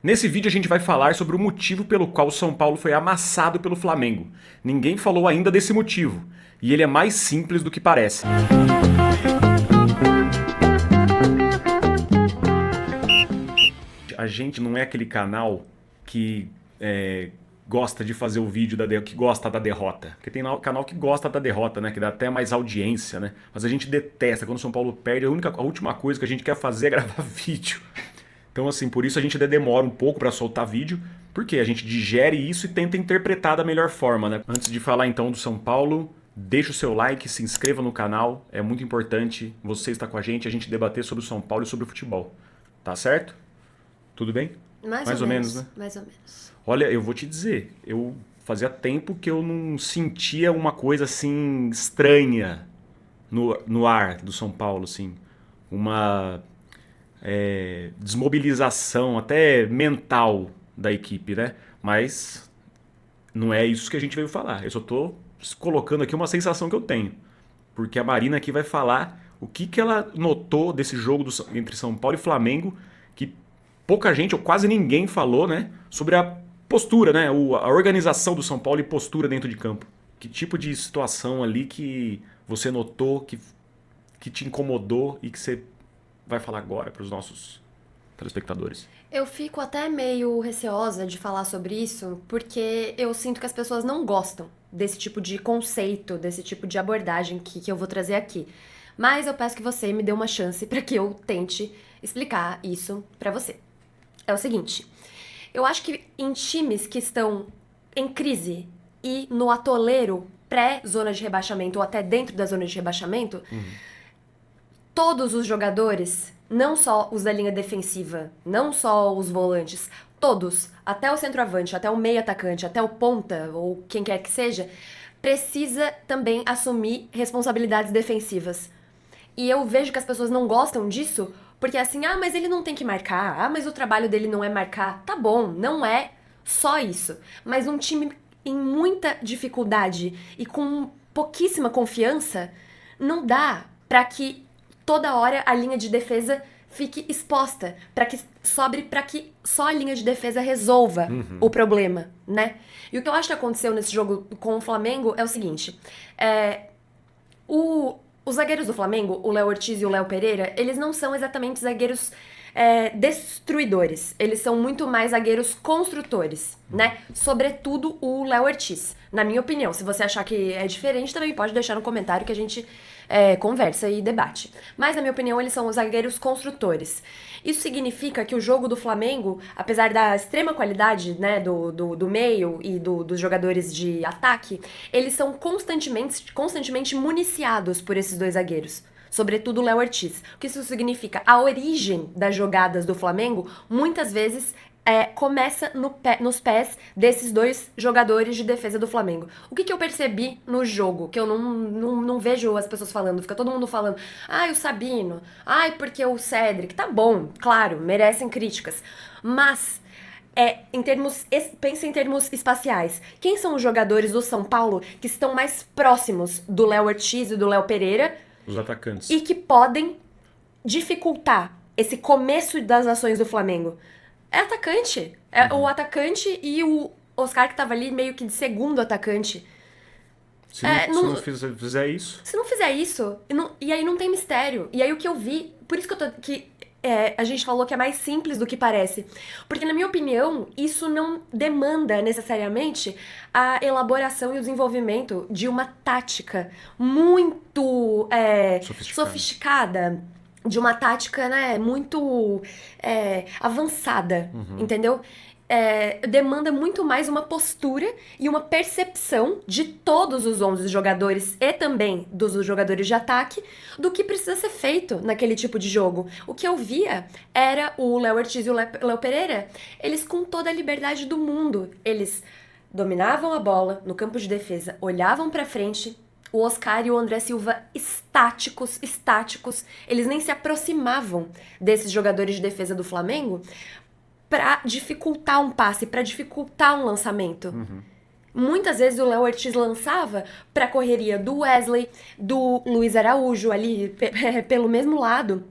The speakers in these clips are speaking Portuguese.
Nesse vídeo a gente vai falar sobre o motivo pelo qual o São Paulo foi amassado pelo Flamengo. Ninguém falou ainda desse motivo, e ele é mais simples do que parece. A gente não é aquele canal que gosta de fazer o vídeo que gosta da derrota. Porque tem canal que gosta da derrota, né? Que dá até mais audiência, né? Mas a gente detesta. Quando o São Paulo perde, a última coisa que a gente quer fazer é gravar vídeo. Então, assim, por isso a gente demora um pouco para soltar vídeo, porque a gente digere isso e tenta interpretar da melhor forma, né? Antes de falar então do São Paulo, deixa o seu like, se inscreva no canal, é muito importante você estar com a gente debater sobre o São Paulo e sobre o futebol. Tá certo? Tudo bem? Mais ou menos, menos, né? mais ou menos. Olha, eu vou te dizer, eu fazia tempo que eu não sentia uma coisa assim estranha no ar do São Paulo, assim. Uma desmobilização até mental da equipe, né? Mas não é isso que a gente veio falar. Eu só tô colocando aqui uma sensação que eu tenho. Porque a Marina aqui vai falar o que ela notou desse jogo entre São Paulo e Flamengo, que pouca gente, ou quase ninguém falou, né? Sobre a postura, né? A organização do São Paulo e postura dentro de campo. Que tipo de situação ali que você notou, que te incomodou e que você vai falar agora para os nossos telespectadores? Eu fico até meio receosa de falar sobre isso, porque eu sinto que as pessoas não gostam desse tipo de conceito, desse tipo de abordagem que eu vou trazer aqui. Mas eu peço que você me dê uma chance para que eu tente explicar isso para você. É o seguinte, eu acho que em times que estão em crise e no atoleiro pré-zona de rebaixamento ou até dentro da zona de rebaixamento, todos os jogadores, não só os da linha defensiva, não só os volantes, todos, até o centroavante, até o meio atacante, até o ponta ou quem quer que seja, precisa também assumir responsabilidades defensivas. E eu vejo que as pessoas não gostam disso, porque assim, mas ele não tem que marcar, mas o trabalho dele não é marcar. Tá bom, não é só isso. Mas um time em muita dificuldade e com pouquíssima confiança, não dá pra que toda hora a linha de defesa fique exposta, para que sobre para que só a linha de defesa resolva o problema, né? E o que eu acho que aconteceu nesse jogo com o Flamengo é o seguinte: os zagueiros do Flamengo, o Léo Ortiz e o Léo Pereira, eles não são exatamente zagueiros destruidores. Eles são muito mais zagueiros construtores, né? Sobretudo o Léo Ortiz, na minha opinião. Se você achar que é diferente, também pode deixar no comentário que a gente conversa e debate. Mas, na minha opinião, eles são os zagueiros construtores. Isso significa que o jogo do Flamengo, apesar da extrema qualidade, né, do meio e dos jogadores de ataque, eles são constantemente municiados por esses dois zagueiros. Sobretudo o Léo Ortiz. O que isso significa? A origem das jogadas do Flamengo, muitas vezes, começa nos pés desses dois jogadores de defesa do Flamengo. O que eu percebi no jogo, que eu não vejo as pessoas falando, fica todo mundo falando, o Sabino, porque o Cédric, tá bom, claro, merecem críticas, mas pensa em termos espaciais. Quem são os jogadores do São Paulo que estão mais próximos do Léo Ortiz e do Léo Pereira Os atacantes. e que podem dificultar esse começo das ações do Flamengo? É atacante. É o atacante e o Oscar que tava ali meio que de segundo atacante. Se não fizer isso... Se não fizer isso, e aí não tem mistério. E aí o que eu vi, por isso que a gente falou que é mais simples do que parece. Porque, na minha opinião, isso não demanda necessariamente a elaboração e o desenvolvimento de uma tática muito sofisticada, de uma tática, né, muito avançada, entendeu? Demanda muito mais uma postura e uma percepção de todos os 11 jogadores e também dos jogadores de ataque do que precisa ser feito naquele tipo de jogo. O que eu via era o Léo Ortiz e o Léo Pereira, eles com toda a liberdade do mundo, eles dominavam a bola no campo de defesa, olhavam pra frente, o Oscar e o André Silva estáticos, eles nem se aproximavam desses jogadores de defesa do Flamengo pra dificultar um passe, pra dificultar um lançamento. Muitas vezes o Léo Ortiz lançava pra correria do Wesley, do Luiz Araújo ali pelo mesmo lado.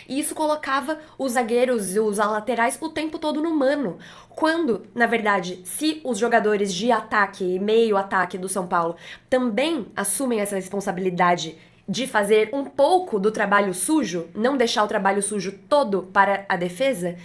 E isso colocava os zagueiros e os laterais o tempo todo no mano. Quando, na verdade, se os jogadores de ataque e meio ataque do São Paulo também assumem essa responsabilidade de fazer um pouco do trabalho sujo, não deixar o trabalho sujo todo para a defesa,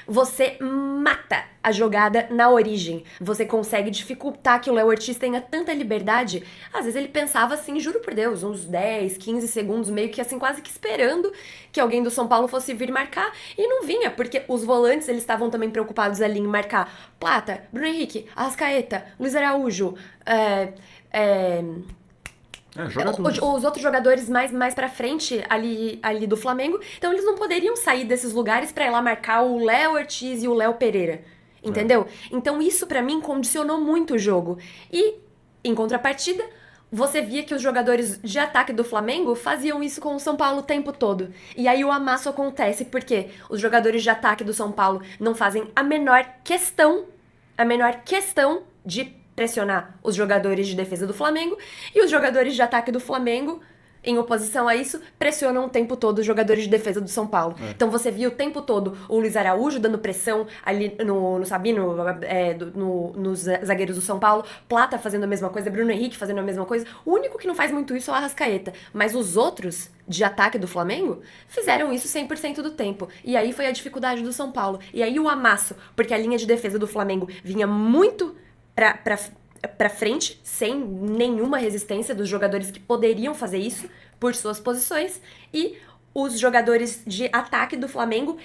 você mata a jogada na origem. Você consegue dificultar que o Léo Ortiz tenha tanta liberdade. Às vezes ele pensava assim, juro por Deus, uns 10, 15 segundos, meio que assim, quase que esperando que alguém do São Paulo fosse vir marcar. E não vinha, porque os volantes, eles estavam também preocupados ali em marcar Plata, Bruno Henrique, Arrascaeta, Luiz Araújo, os outros jogadores mais pra frente ali do Flamengo. Então eles não poderiam sair desses lugares pra ir lá marcar o Léo Ortiz e o Léo Pereira. Entendeu? Então isso pra mim condicionou muito o jogo. E, em contrapartida, você via que os jogadores de ataque do Flamengo faziam isso com o São Paulo o tempo todo. E aí o amasso acontece porque os jogadores de ataque do São Paulo não fazem a menor questão de pressionar os jogadores de defesa do Flamengo, e os jogadores de ataque do Flamengo, em oposição a isso, pressionam o tempo todo os jogadores de defesa do São Paulo. Então você via o tempo todo o Luiz Araújo dando pressão ali no Sabino, nos zagueiros do São Paulo, Plata fazendo a mesma coisa, Bruno Henrique fazendo a mesma coisa. O único que não faz muito isso é o Arrascaeta, mas os outros de ataque do Flamengo fizeram isso 100% do tempo. E aí foi a dificuldade do São Paulo. E aí o amasso, porque a linha de defesa do Flamengo vinha muito pra frente, sem nenhuma resistência dos jogadores que poderiam fazer isso por suas posições, e os jogadores de ataque do Flamengo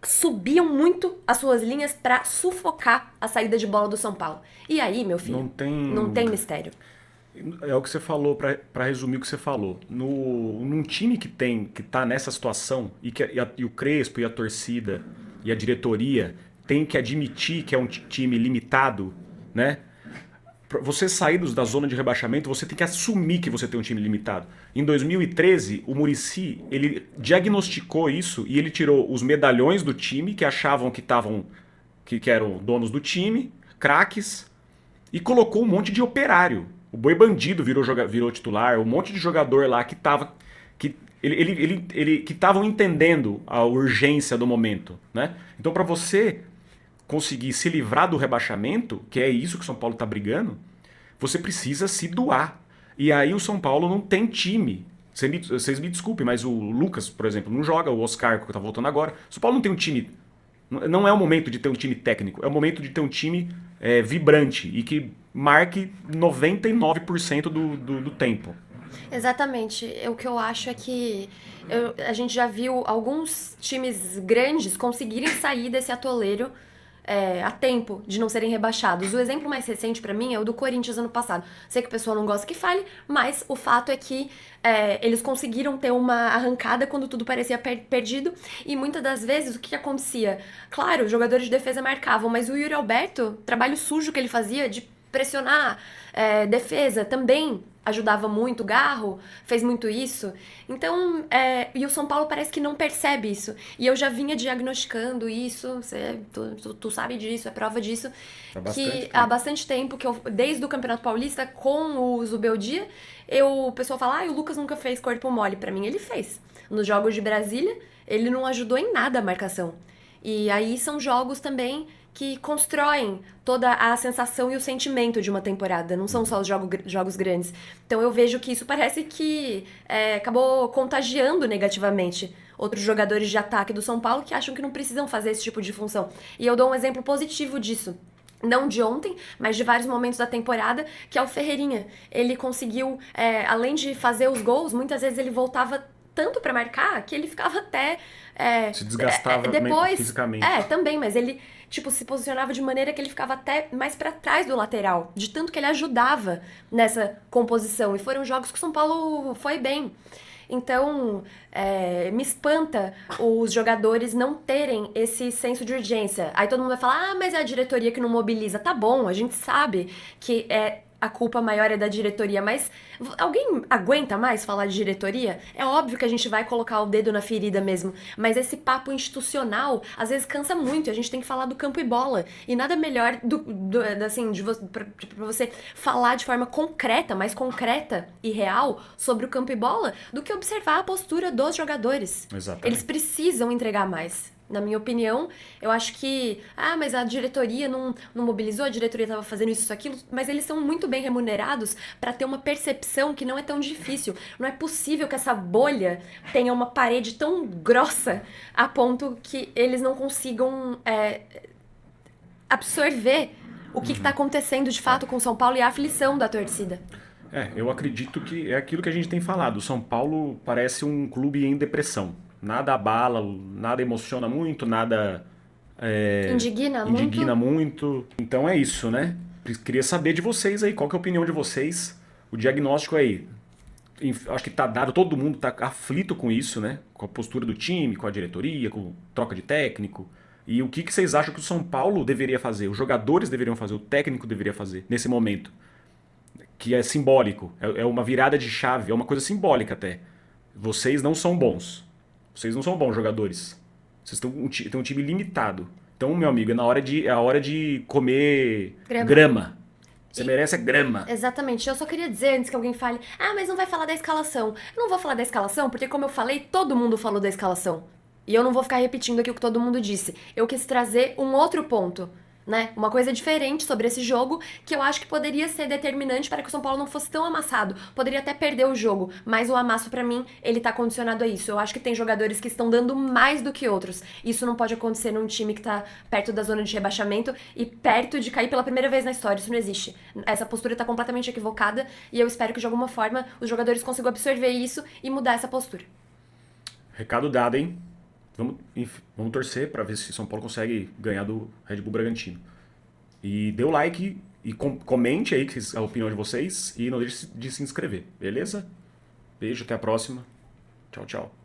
subiam muito as suas linhas pra sufocar a saída de bola do São Paulo. E aí, meu filho, não tem mistério. É o que você falou, pra resumir o que você falou. Num time que tá nessa situação, e o Crespo e a torcida e a diretoria tem que admitir que é um time limitado, né? Pra você sair da zona de rebaixamento, você tem que assumir que você tem um time limitado. Em 2013, o Muricy, ele diagnosticou isso e ele tirou os medalhões do time, que achavam que eram donos do time, craques, e colocou um monte de operário. O Boi Bandido virou titular, um monte de jogador lá que estavam entendendo a urgência do momento, né? Então, para você conseguir se livrar do rebaixamento, que é isso que o São Paulo está brigando, você precisa se doar. E aí o São Paulo não tem time. Vocês me desculpem, mas o Lucas, por exemplo, não joga, o Oscar, que está voltando agora. O São Paulo não tem um time. Não é o momento de ter um time técnico, é o momento de ter um time vibrante e que marque 99% do tempo. Exatamente. O que eu acho é que a gente já viu alguns times grandes conseguirem sair desse atoleiro a tempo de não serem rebaixados. O exemplo mais recente pra mim é o do Corinthians ano passado. Sei que o pessoal não gosta que fale, mas o fato é que eles conseguiram ter uma arrancada quando tudo parecia perdido, e muitas das vezes o que acontecia? Claro, os jogadores de defesa marcavam, mas o Yuri Alberto, o trabalho sujo que ele fazia de pressionar defesa também ajudava muito. O Garro fez muito isso. Então, e o São Paulo parece que não percebe isso. E eu já vinha diagnosticando isso, tu sabe disso, é prova disso, há bastante tempo, que desde o Campeonato Paulista, com o Zubeldia, o pessoal fala, o Lucas nunca fez corpo mole. Pra mim, ele fez. Nos jogos de Brasília, ele não ajudou em nada a marcação. E aí são jogos também que constroem toda a sensação e o sentimento de uma temporada. Não são só os jogos grandes. Então eu vejo que isso parece que acabou contagiando negativamente outros jogadores de ataque do São Paulo que acham que não precisam fazer esse tipo de função. E eu dou um exemplo positivo disso. Não de ontem, mas de vários momentos da temporada, que é o Ferreirinha. Ele conseguiu, além de fazer os gols, muitas vezes ele voltava tanto pra marcar que ele ficava até... se desgastava depois, fisicamente. Também, mas ele se posicionava de maneira que ele ficava até mais pra trás do lateral, de tanto que ele ajudava nessa composição. E foram jogos que o São Paulo foi bem. Então, me espanta os jogadores não terem esse senso de urgência. Aí todo mundo vai falar, mas é a diretoria que não mobiliza. Tá bom, a gente sabe que a culpa maior é da diretoria, mas alguém aguenta mais falar de diretoria? É óbvio que a gente vai colocar o dedo na ferida mesmo, mas esse papo institucional às vezes cansa muito, a gente tem que falar do campo e bola. E nada melhor assim, pra você falar de forma concreta, mais concreta e real sobre o campo e bola, do que observar a postura dos jogadores. Exatamente. Eles precisam entregar mais. Na minha opinião, eu acho que, mas a diretoria não mobilizou, a diretoria estava fazendo isso, aquilo, mas eles são muito bem remunerados para ter uma percepção que não é tão difícil. Não é possível que essa bolha tenha uma parede tão grossa a ponto que eles não consigam absorver o que está acontecendo de fato com o São Paulo e a aflição da torcida. Eu acredito que é aquilo que a gente tem falado. O São Paulo parece um clube em depressão. Nada abala, nada emociona muito, nada indigna muito. Então é isso, né? Queria saber de vocês aí, qual que é a opinião de vocês? O diagnóstico aí, acho que tá dado, todo mundo tá aflito com isso, né? Com a postura do time, com a diretoria, com troca de técnico. E o que vocês acham que o São Paulo deveria fazer? Os jogadores deveriam fazer, o técnico deveria fazer nesse momento? Que é simbólico, é uma virada de chave, é uma coisa simbólica até. Vocês não são bons. Vocês não são bons jogadores. Vocês têm um time limitado. Então, meu amigo, é a hora de comer grama. Você merece a grama. Exatamente. Eu só queria dizer, antes que alguém fale, mas não vai falar da escalação. Eu não vou falar da escalação, porque como eu falei, todo mundo falou da escalação. E eu não vou ficar repetindo aqui o que todo mundo disse. Eu quis trazer um outro ponto, né? Uma coisa diferente sobre esse jogo, que eu acho que poderia ser determinante para que o São Paulo não fosse tão amassado. Poderia até perder o jogo, mas o amasso, pra mim, ele tá condicionado a isso. Eu acho que tem jogadores que estão dando mais do que outros. Isso não pode acontecer num time que tá perto da zona de rebaixamento e perto de cair pela primeira vez na história. Isso não existe. Essa postura tá completamente equivocada e eu espero que, de alguma forma, os jogadores consigam absorver isso e mudar essa postura. Recado dado, hein? Vamos torcer para ver se São Paulo consegue ganhar do Red Bull Bragantino. E dê o like e comente aí a opinião de vocês e não deixe de se inscrever, beleza? Beijo, até a próxima. Tchau, tchau.